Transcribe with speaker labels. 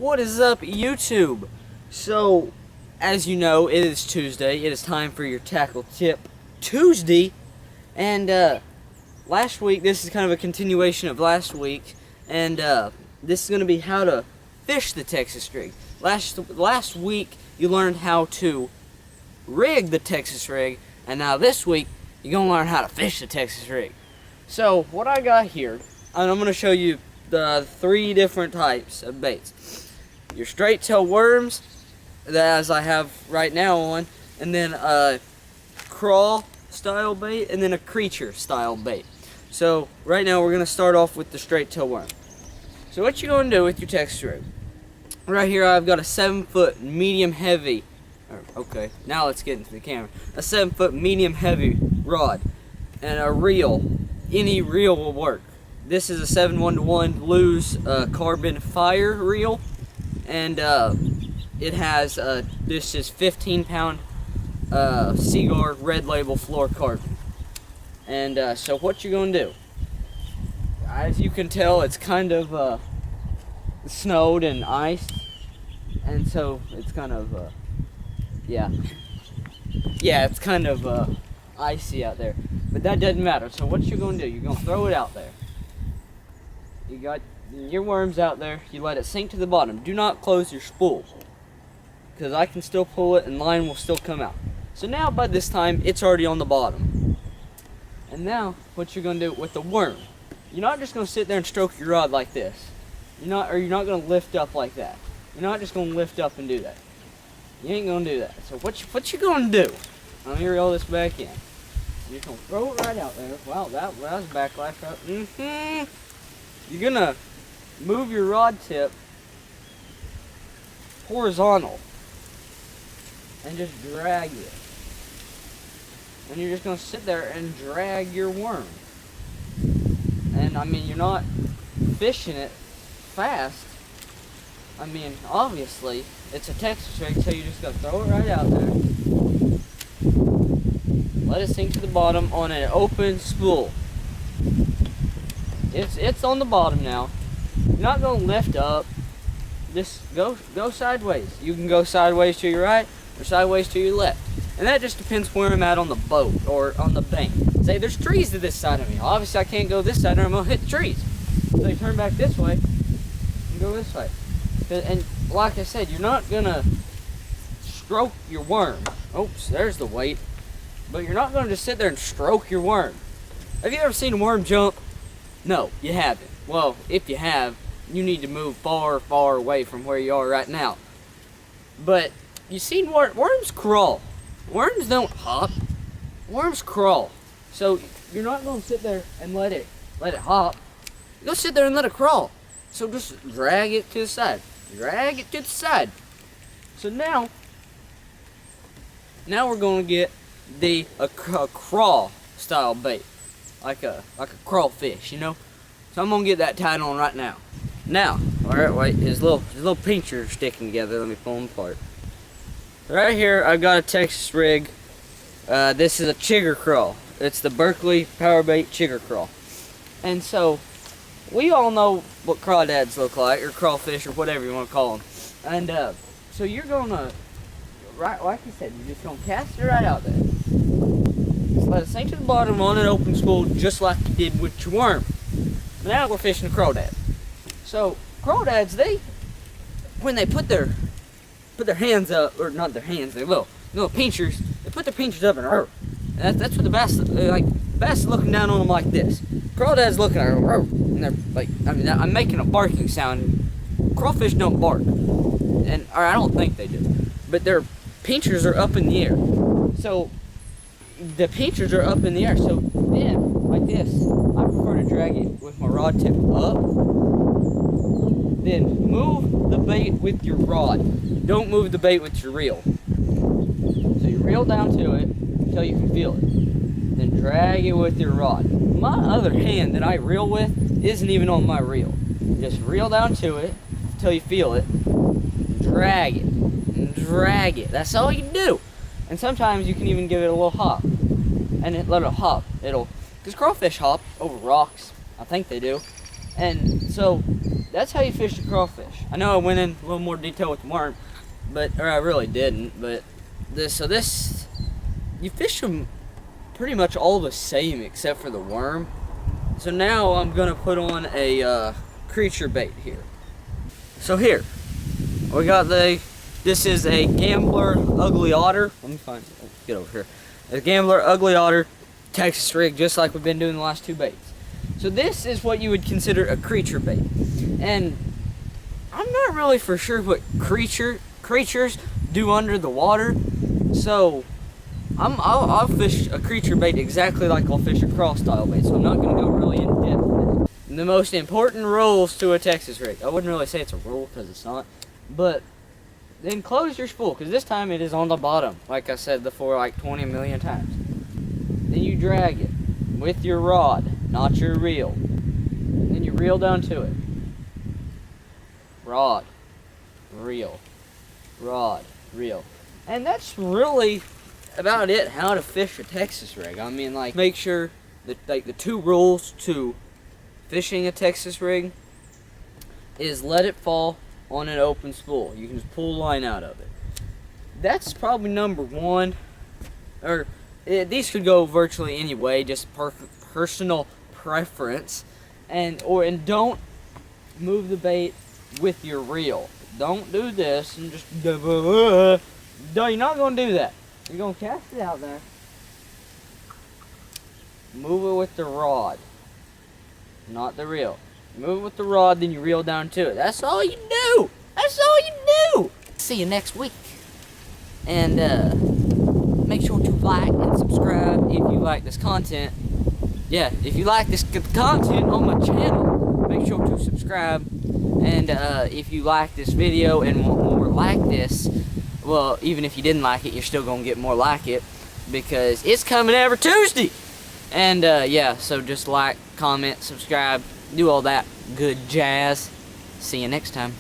Speaker 1: What is up, YouTube? So, as you know, it is Tuesday. It is time for your Tackle Tip Tuesday. And last week, this is kind of a continuation of last week. And this is going to be how to fish the Texas rig. Last week, you learned how to rig the Texas rig. And now this week, you're going to learn how to fish the Texas rig. So, what I got here, and I'm going to show you the 3 different types of baits. Your straight tail worms, as I have right now on, and then a crawl style bait, and then a creature style bait. So right now we're going to start off with the straight tail worm. So what you're going to do with your Texas rig, right here I've got a 7-foot medium heavy, okay, now let's get into the camera, a 7-foot medium heavy rod, and a reel. Any reel will work. This is a 7-1-to-1 Lew's carbon fire reel. And it has, this is 15-pound Seaguar red label fluorocarbon. And so what you're going to do, as you can tell, it's kind of snowed and iced. And so it's kind of, yeah, it's kind of icy out there. But that doesn't matter. So what you're going to do, you're going to throw it out there. You got your worms out there, you let it sink to the bottom. Do not close your spool, because I can still pull it and line will still come out. So now by this time it's already on the bottom. And now what you're going to do with the worm, you're not just going to sit there and stroke your rod like this. You're not going to lift up like that. You're not just going to lift up and do that. You ain't going to do that. So what you going to do, let me reel this back in. You're just going to throw it right out there. Wow, that was backlash up. You're going to move your rod tip horizontal and just drag it. And you're just going to sit there and drag your worm. And I mean, you're not fishing it fast. I mean, obviously, it's a Texas rig, so you just got to throw it right out there. Let it sink to the bottom on an open spool. It's on the bottom now. You're not going to lift up. Just go sideways. You can go sideways to your right or sideways to your left. And that just depends where I'm at on the boat or on the bank. Say there's trees to this side of me. Obviously I can't go this side or I'm going to hit the trees. So you turn back this way and go this way. And like I said, you're not going to stroke your worm. Oops, there's the weight. But you're not going to just sit there and stroke your worm. Have you ever seen a worm jump? No, you haven't. Well, if you have, you need to move far, far away from where you are right now. But you seen worms crawl. Worms don't hop. Worms crawl. So you're not going to sit there and let it hop. You're going to sit there and let it crawl. So just drag it to the side. Drag it to the side. So now we're going to get a crawl style bait. Like a crawfish, you know. So I'm gonna get that tied on right now. Now, all right, wait, his little pincher sticking together. Let me pull them apart. Right here, I've got a Texas rig. This is a chigger crawl. It's the Berkeley Power Bait Chigger Crawl. And so, we all know what crawdads look like, or crawfish, or whatever you want to call them. And so you're gonna, right, like I said, you're just gonna cast it right out there. Let it sink to the bottom on an open spool, just like you did with your worm. Now we're fishing a crawdad. So crawdads, when they put their hands up, or not their hands, they little pinchers. They put their pinchers up and that's what the bass like. Bass looking down on them like this. Crawdads looking at them, and they're like, I mean, I'm making a barking sound. Crawfish don't bark, or I don't think they do, but their pinchers are up in the air. So the pinchers are up in the air, so then, like this, I prefer to drag it with my rod tip up. Then move the bait with your rod. Don't move the bait with your reel. So you reel down to it until you can feel it. Then drag it with your rod. My other hand that I reel with isn't even on my reel. Just reel down to it until you feel it. Drag it. And drag it. That's all you do. And sometimes you can even give it a little hop. And let it hop. Because crawfish hop over rocks. I think they do. And so that's how you fish a crawfish. I know I went in a little more detail with the worm, or I really didn't. But this, you fish them pretty much all the same except for the worm. So now I'm gonna put on a creature bait here. So here, we got this is a Gambler Ugly Otter. Let me get over here. A Gambler Ugly Otter Texas rig, just like we've been doing the last two baits. So this is what you would consider a creature bait. And I'm not really for sure what creatures do under the water. So I'll fish a creature bait exactly like I'll fish a crawl style bait. So I'm not gonna go really in depth with it. And the most important rules to a Texas rig. I wouldn't really say it's a rule because it's not. But the enclosure's full, because this time it is on the bottom, like I said before like 20 million times. Then you drag it with your rod, not your reel. Then you reel down to it. Rod, reel, rod, reel. And that's really about it, how to fish a Texas rig. I mean, like, make sure that, like, the two rules to fishing a Texas rig is let it fall on an open spool. You can just pull line out of it. That's probably number one. Or these could go virtually any way, just personal preference. And don't move the bait with your reel. Don't do this and just no, you're not gonna do that. You're gonna cast it out there. Move it with the rod, not the reel. Move it with the rod, then you reel down to it. That's all you do. That's all you do. See you next week. And make sure to like and subscribe if you like this content. Yeah, if you like this content on my channel, make sure to subscribe. And if you like this video and want more like this, well, even if you didn't like it, you're still gonna get more like it, because it's coming every Tuesday. And yeah, so just like, comment, subscribe, do all that good jazz. See you next time.